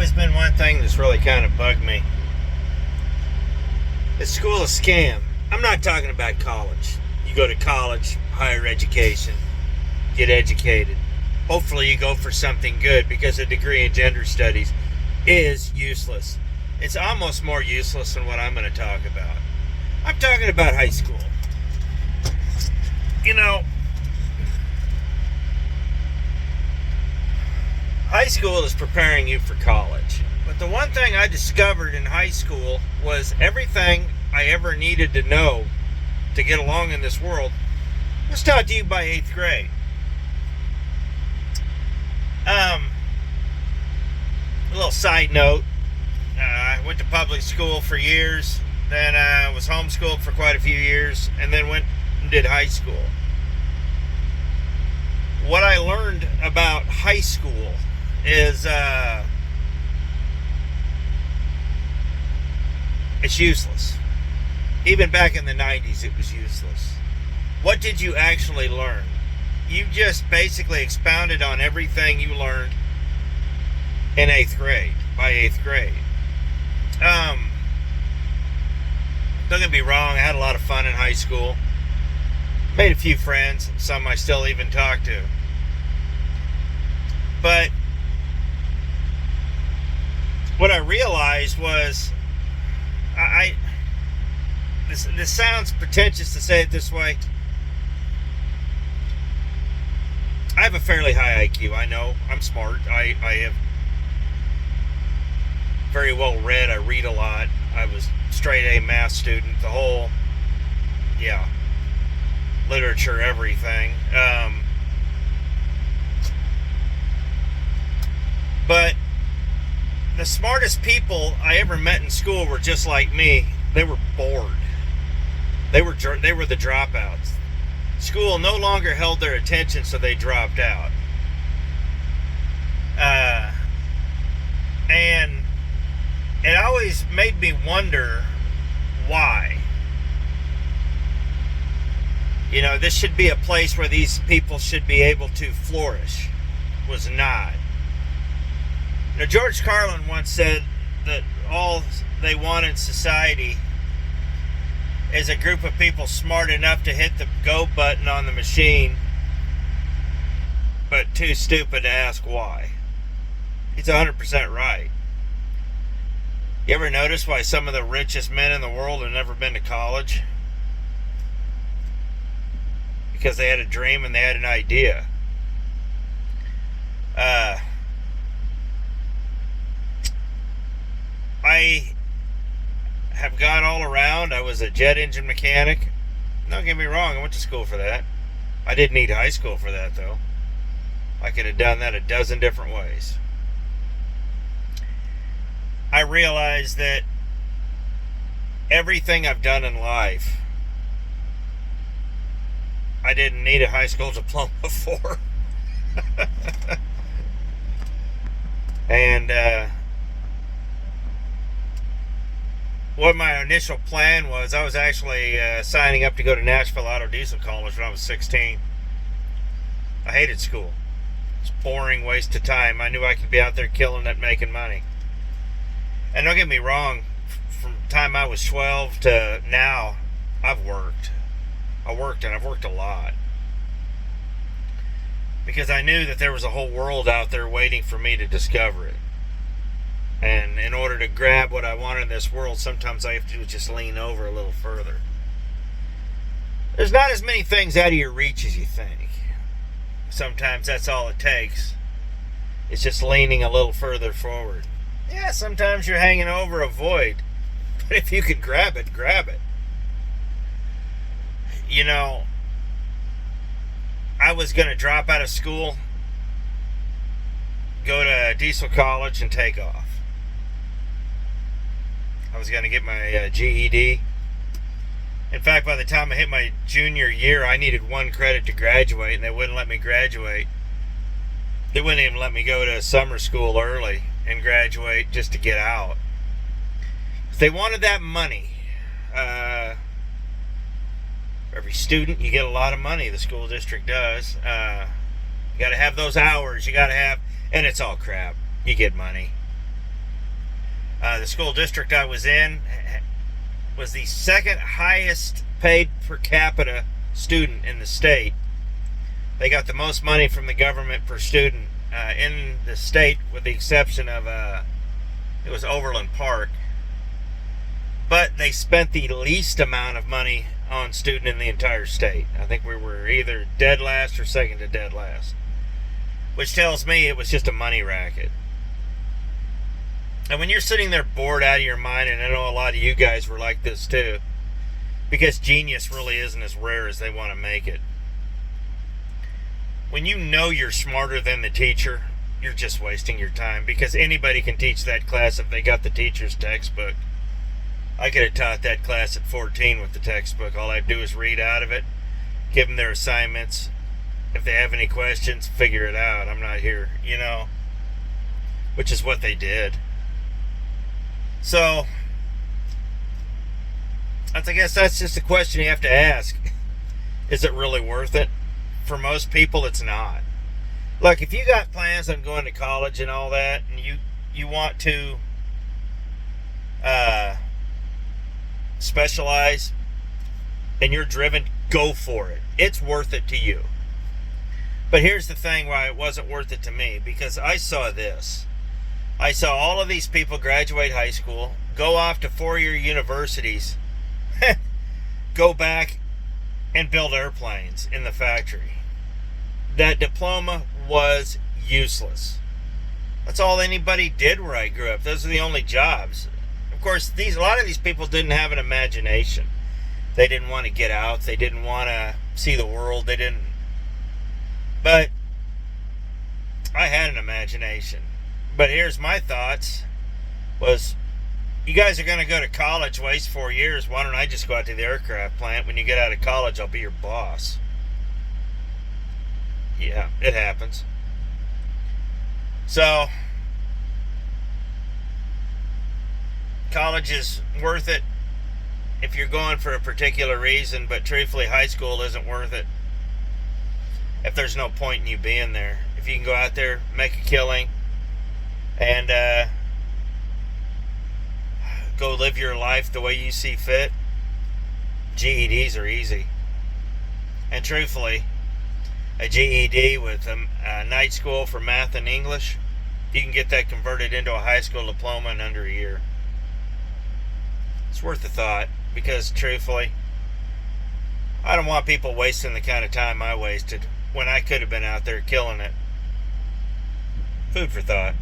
always been one thing that's really kind of bugged me. Is school a scam? I'm not talking about college. You go to college, higher education, get educated. Hopefully you go for something good, because a degree in gender studies is useless. It's almost more useless than what I'm going to talk about. I'm talking about high school. You know, high school is preparing you for college. But the one thing I discovered in high school was everything I ever needed to know to get along in this world was taught to you by 8th grade. A little side note. I went to public school for years. Then I was homeschooled for quite a few years. And then went and did high school. What I learned about high school is it's useless. Even back in the 90s, it was useless. What did you actually learn? You just basically expounded on everything you learned in 8th grade, by 8th grade. Don't get me wrong, I had a lot of fun in high school. Made a few friends, some I still even talk to. But what I realized was, this sounds pretentious to say it this way. I have a fairly high IQ. I know I'm smart. I have very well read. I read a lot. I was straight A math student. The whole, literature, everything. But the smartest people I ever met in school were just like me. They were bored. They were the dropouts. School no longer held their attention, so they dropped out. And it always made me wonder why. You know, this should be a place where these people should be able to flourish. Was not. Now, George Carlin once said that all they want in society is a group of people smart enough to hit the go button on the machine, but too stupid to ask why. He's 100% right. You ever notice why some of the richest men in the world have never been to college? Because they had a dream and they had an idea. I have gone all around. I was a jet engine mechanic. Don't get me wrong, I went to school for that. I didn't need high school for that, though. I could have done that a dozen different ways. I realized that everything I've done in life, I didn't need a high school diploma for. And what my initial plan was, I was actually signing up to go to Nashville Auto Diesel College when I was 16. I hated school. It's a boring waste of time. I knew I could be out there killing it, making money. And don't get me wrong, from the time I was 12 to now, I've worked. I've worked a lot. Because I knew that there was a whole world out there waiting for me to discover it. And in order to grab what I want in this world, sometimes I have to just lean over a little further. There's not as many things out of your reach as you think. Sometimes that's all it takes. It's just leaning a little further forward. Yeah, sometimes you're hanging over a void. But if you could grab it, grab it. You know, I was going to drop out of school, go to diesel college, and take off. I was going to get my GED. In fact, by the time I hit my junior year, I needed 1 credit to graduate, and they wouldn't let me graduate. They wouldn't even let me go to summer school early and graduate just to get out. If they wanted that money, every student, you get a lot of money, the school district does. You got to have those hours, you got to have, and it's all crap. You get money. The school district I was in was the second highest paid per capita student in the state. They got the most money from the government per student in the state, with the exception of it was Overland Park. But they spent the least amount of money on student in the entire state. I think we were either dead last or second to dead last, which tells me it was just a money racket. And when you're sitting there bored out of your mind, and I know a lot of you guys were like this too, because genius really isn't as rare as they want to make it. When you know you're smarter than the teacher, you're just wasting your time, because anybody can teach that class if they got the teacher's textbook. I could have taught that class at 14 with the textbook. All I do is read out of it, give them their assignments. If they have any questions, figure it out. I'm not here, which is what they did. So, I guess that's just a question you have to ask. Is it really worth it? For most people, it's not. Look, if you got plans on going to college and all that, and you want to specialize, and you're driven, go for it. It's worth it to you. But here's the thing why it wasn't worth it to me, because I saw this. I saw all of these people graduate high school, go off to four-year universities, go back and build airplanes in the factory. That diploma was useless. That's all anybody did where I grew up. Those are the only jobs. Of course, a lot of these people didn't have an imagination. They didn't want to get out. They didn't want to see the world. But I had an imagination. But here's my thoughts was, you guys are going to go to college, waste 4 years. Why don't I just go out to the aircraft plant? When you get out of college, I'll be your boss. Yeah, it happens. So, college is worth it if you're going for a particular reason, but truthfully, high school isn't worth it if there's no point in you being there. If you can go out there, make a killing, and go live your life the way you see fit, GEDs are easy. And truthfully, a GED with a night school for math and English, you can get that converted into a high school diploma in under a year. It's worth a thought, because truthfully, I don't want people wasting the kind of time I wasted when I could have been out there killing it. Food for thought.